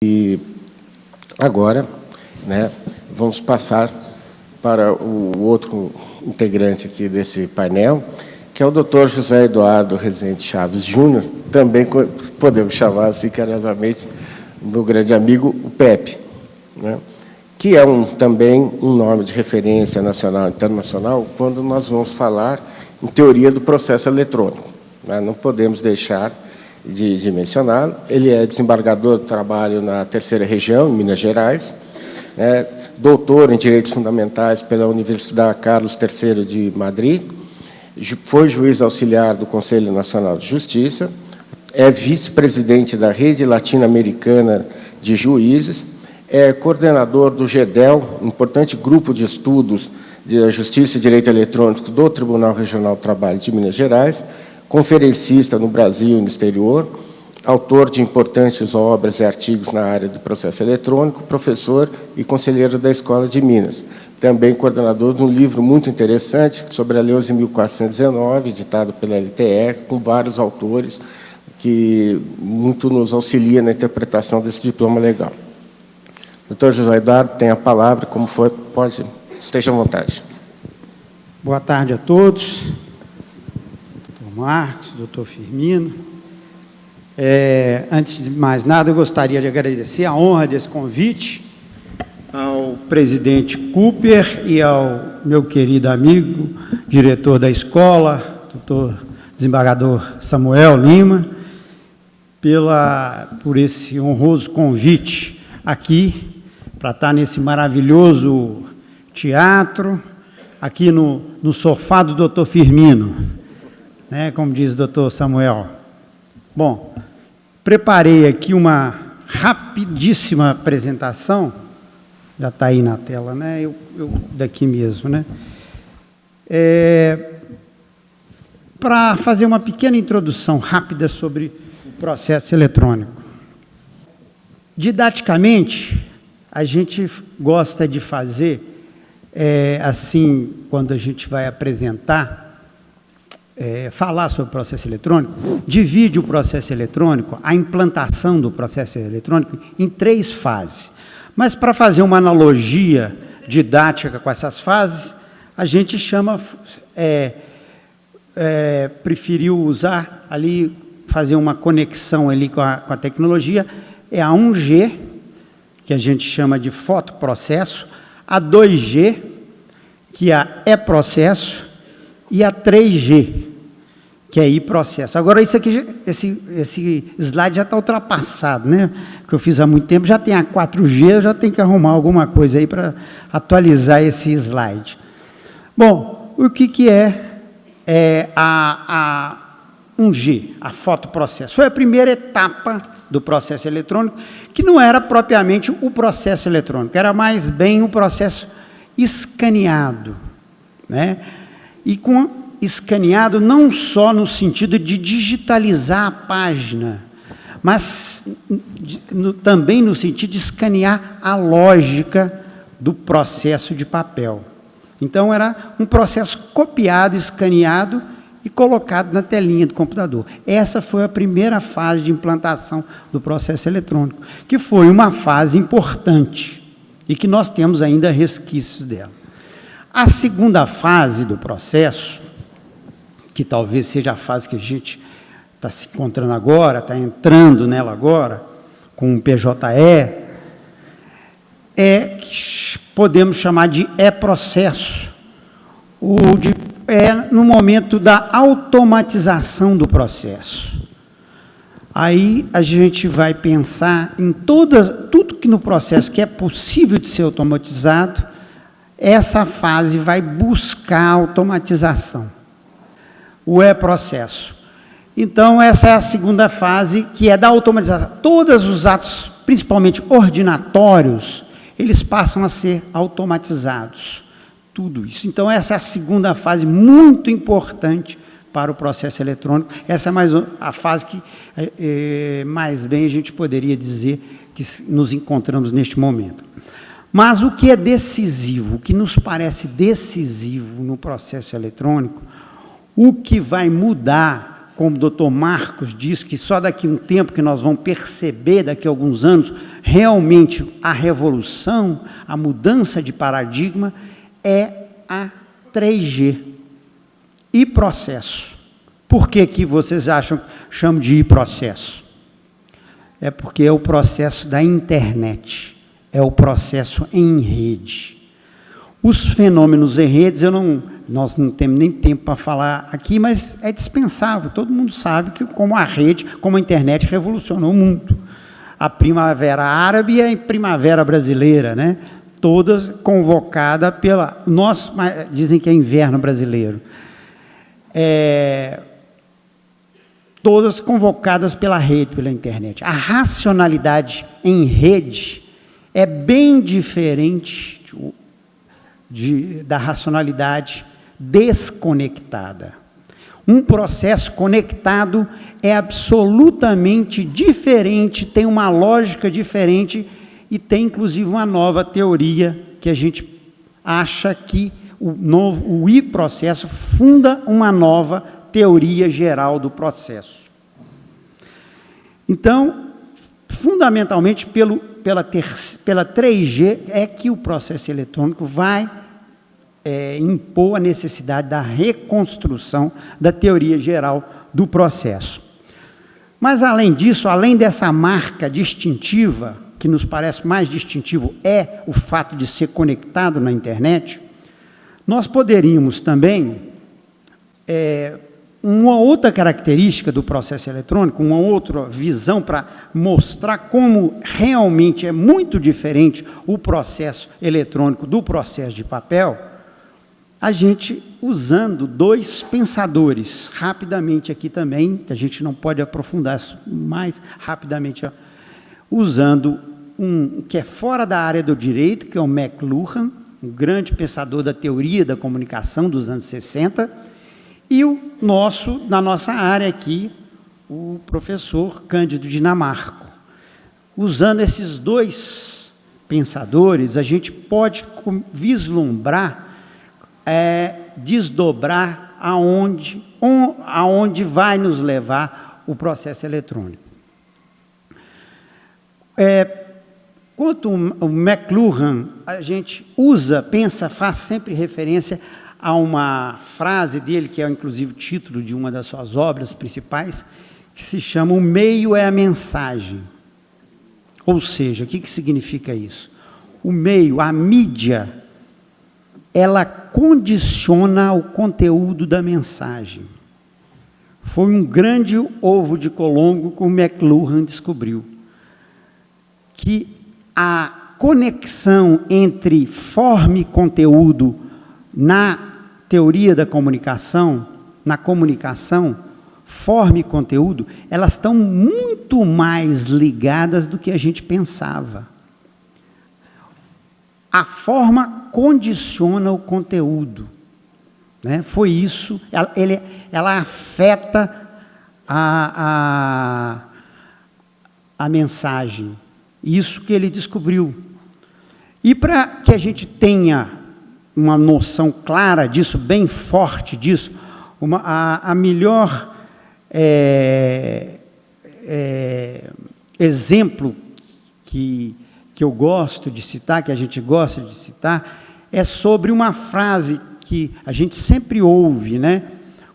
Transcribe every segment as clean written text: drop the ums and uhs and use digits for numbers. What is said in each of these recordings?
E agora, né, vamos passar para o outro integrante aqui desse painel, que é o Dr. José Eduardo Rezende Chaves Júnior, também podemos chamar assim carinhosamente meu grande amigo, o Pepe, né, que é também um nome de referência nacional e internacional quando nós vamos falar em teoria do processo eletrônico, né. Não podemos deixar de mencioná-lo. Ele é desembargador do trabalho na Terceira Região, em Minas Gerais, doutor em Direitos Fundamentais pela Universidade Carlos III de Madrid, foi juiz auxiliar do Conselho Nacional de Justiça, é vice-presidente da Rede Latino-Americana de Juízes, é coordenador do GEDEL, importante grupo de estudos de Justiça e Direito Eletrônico do Tribunal Regional do Trabalho de Minas Gerais, conferencista no Brasil e no exterior, autor de importantes obras e artigos na área do processo eletrônico, professor e conselheiro da Escola de Minas. Também coordenador de um livro muito interessante sobre a Lei 11.419, editado pela LTE, com vários autores que muito nos auxilia na interpretação desse diploma legal. Doutor José Eduardo, tem a palavra, como for, esteja à vontade. Boa tarde a todos. Marcos, doutor Firmino. Antes de mais nada, eu gostaria de agradecer a honra desse convite ao presidente Cooper e ao meu querido amigo, diretor da escola, doutor desembargador Samuel Lima, por esse honroso convite aqui, para estar nesse maravilhoso teatro, aqui no sofá do doutor Firmino, como diz o doutor Samuel. Bom, preparei aqui uma rapidíssima apresentação, já está aí na tela, eu daqui mesmo, para fazer uma pequena introdução rápida sobre o processo eletrônico. Didaticamente, a gente gosta de fazer, assim, quando a gente vai apresentar, falar sobre o processo eletrônico, divide o processo eletrônico, a implantação do processo eletrônico, em 3 fases. Mas, para fazer uma analogia didática com essas fases, a gente preferiu usar ali, fazer uma conexão ali com a tecnologia, a 1G, que a gente chama de fotoprocesso, a 2G, que é a e-processo, e a 3G, que é I-processo. Agora, esse slide já está ultrapassado, que eu fiz há muito tempo, já tem a 4G, eu já tenho que arrumar alguma coisa aí para atualizar esse slide. Bom, o que é a 1G, a fotoprocesso? Foi a primeira etapa do processo eletrônico, que não era propriamente o processo eletrônico, era mais bem o processo escaneado, E com escaneado não só no sentido de digitalizar a página, mas também no sentido de escanear a lógica do processo de papel. Então, era um processo copiado, escaneado e colocado na telinha do computador. Essa foi a primeira fase de implantação do processo eletrônico, que foi uma fase importante e que nós temos ainda resquícios dela. A segunda fase do processo, que talvez seja a fase que a gente está se encontrando agora, está entrando nela agora, com o PJE, que podemos chamar de e-processo, no momento da automatização do processo. Aí a gente vai pensar em tudo que no processo que é possível de ser automatizado, essa fase vai buscar a automatização, o e-processo. Então, essa é a segunda fase, que é da automatização. Todos os atos, principalmente ordinatórios, eles passam a ser automatizados. Tudo isso. Então, essa é a segunda fase muito importante para o processo eletrônico. Essa é a fase que, mais bem, a gente poderia dizer que nos encontramos neste momento. Mas o que é decisivo, o que nos parece decisivo no processo eletrônico, o que vai mudar como o doutor Marcos diz, que só daqui a um tempo que nós vamos perceber, daqui a alguns anos, realmente a revolução, a mudança de paradigma, é a 3G. E processo. Por que vocês chamam de processo? É porque é o processo da internet, é o processo em rede. Os fenômenos em redes, nós não temos nem tempo para falar aqui, mas é dispensável. Todo mundo sabe que como a rede, como a internet revolucionou o mundo. A primavera árabe e a primavera brasileira, né? Todas convocadas pela... dizem que é inverno brasileiro. Todas convocadas pela rede, pela internet. A racionalidade em rede é bem diferente da racionalidade desconectada. Um processo conectado é absolutamente diferente, tem uma lógica diferente e tem, inclusive, uma nova teoria que a gente acha que o I-processo funda uma nova teoria geral do processo. Então, fundamentalmente, pela 3G é que o processo eletrônico vai impor a necessidade da reconstrução da teoria geral do processo. Mas, além disso, além dessa marca distintiva, que nos parece mais distintivo é o fato de ser conectado na internet, nós poderíamos também, uma outra característica do processo eletrônico, uma outra visão para mostrar como realmente é muito diferente o processo eletrônico do processo de papel, a gente usando dois pensadores, rapidamente aqui também, que a gente não pode aprofundar mais rapidamente, usando um que é fora da área do direito, que é o McLuhan, um grande pensador da teoria da comunicação dos anos 60, e na nossa área aqui, o professor Cândido Dinamarco. Usando esses dois pensadores, a gente pode vislumbrar, desdobrar aonde vai nos levar o processo eletrônico. Quanto ao McLuhan, a gente faz sempre referência a uma frase dele, que é inclusive o título de uma das suas obras principais, que se chama "O meio é a mensagem". Ou seja, o que significa isso? O meio, a mídia, ela condiciona o conteúdo da mensagem. Foi um grande ovo de Colombo que o McLuhan descobriu. Que a conexão entre forma e conteúdo na teoria da comunicação, na comunicação, forma e conteúdo, elas estão muito mais ligadas do que a gente pensava. A forma condiciona o conteúdo, né? Foi isso, ela afeta a mensagem. Isso que ele descobriu. E para que a gente tenha uma noção clara disso, bem forte disso, a melhor exemplo que eu gosto de citar, que a gente gosta de citar, é sobre uma frase que a gente sempre ouve, né?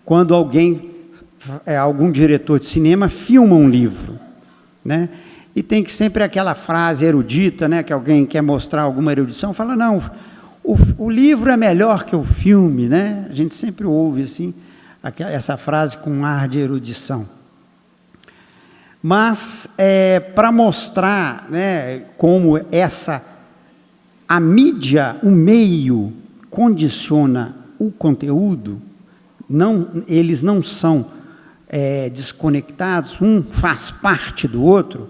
Quando algum diretor de cinema filma um livro, né? E tem que sempre aquela frase erudita, né? Que alguém quer mostrar alguma erudição, fala, não, o livro é melhor que o filme, né? A gente sempre ouve assim, essa frase com um ar de erudição. Mas, para mostrar, né, como a mídia, o meio, condiciona o conteúdo, eles não são desconectados, um faz parte do outro,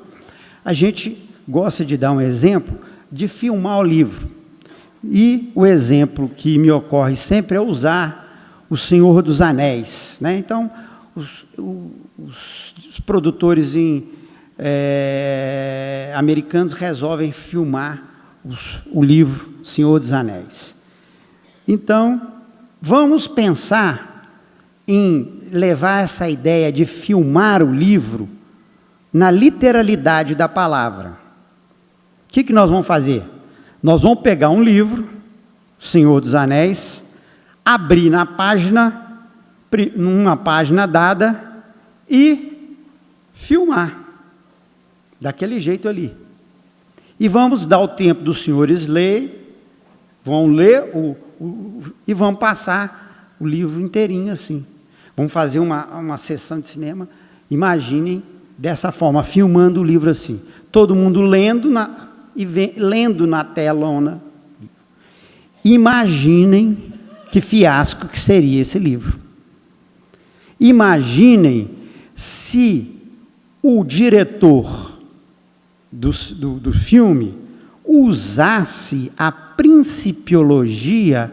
a gente gosta de dar um exemplo de filmar o livro. E o exemplo que me ocorre sempre é usar O Senhor dos Anéis, né? Então, os produtores americanos resolvem filmar o livro Senhor dos Anéis. Então, vamos pensar em levar essa ideia de filmar o livro na literalidade da palavra. O que nós vamos fazer? Nós vamos pegar um livro, Senhor dos Anéis, abrir na página, numa página dada, e filmar, daquele jeito ali. E vamos dar o tempo dos senhores vão ler e vão passar o livro inteirinho assim. Vamos fazer uma sessão de cinema, imaginem, dessa forma, filmando o livro assim. Todo mundo lendo lendo na telona. Imaginem que fiasco que seria esse livro. Imaginem se o diretor do filme usasse a principiologia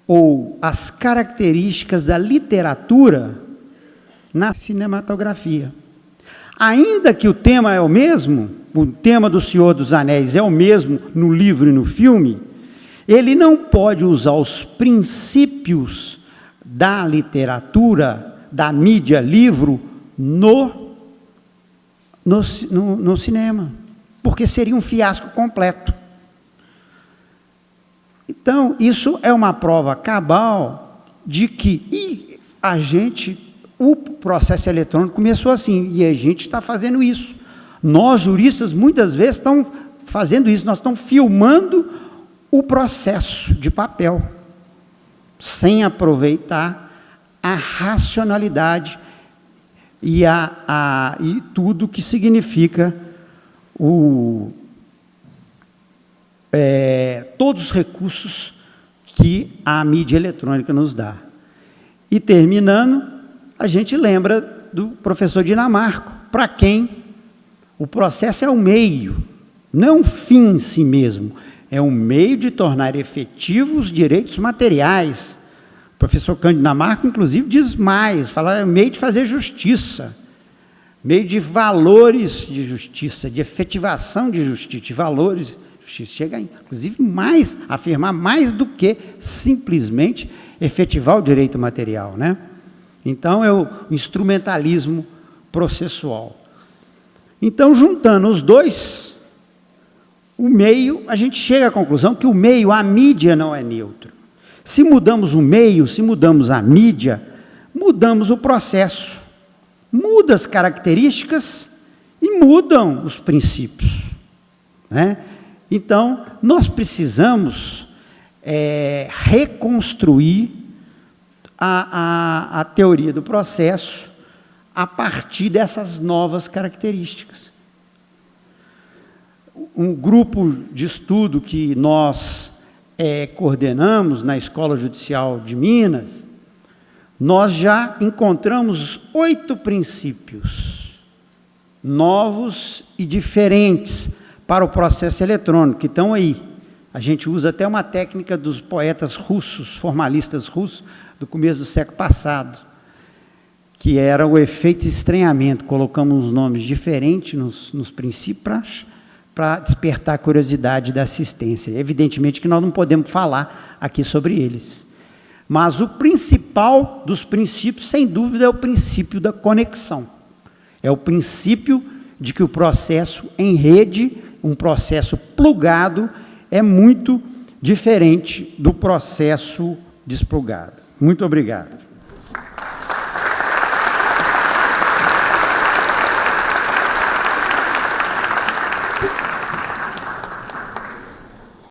ou as características da literatura na cinematografia. Ainda que o tema é o mesmo, o tema do Senhor dos Anéis é o mesmo no livro e no filme, ele não pode usar os princípios da literatura, da mídia livro, no cinema, porque seria um fiasco completo. Então, isso é uma prova cabal de que o processo eletrônico começou assim, e a gente está fazendo isso. Nós, juristas, muitas vezes estamos fazendo isso, nós estamos filmando o processo de papel, sem aproveitar a racionalidade e tudo que significa todos os recursos que a mídia eletrônica nos dá. E terminando, a gente lembra do professor Dinamarco, para quem o processo é um meio, não é um fim em si mesmo, é um meio de tornar efetivos os direitos materiais. O professor Cândido Dinamarco, inclusive, diz mais, fala, é um meio de fazer justiça, meio de valores de justiça, de efetivação de justiça, de valores de justiça. Chega, inclusive, afirmar mais do que simplesmente efetivar o direito material, né? Então, é o instrumentalismo processual. Então, juntando os dois, o meio, a gente chega à conclusão que o meio, a mídia, não é neutro. Se mudamos o meio, se mudamos a mídia, mudamos o processo, muda as características e mudam os princípios, né? Então, nós precisamos reconstruir a teoria do processo a partir dessas novas características. Um grupo de estudo que nós coordenamos na Escola Judicial de Minas, nós já encontramos 8 princípios novos e diferentes para o processo eletrônico, que estão aí. A gente usa até uma técnica dos poetas russos, formalistas russos, do começo do século passado, que era o efeito de estranhamento. Colocamos nomes diferentes nos princípios para despertar a curiosidade da assistência. Evidentemente que nós não podemos falar aqui sobre eles. Mas o principal dos princípios, sem dúvida, é o princípio da conexão. É o princípio de que o processo em rede, um processo plugado, é muito diferente do processo desplugado. Muito obrigado.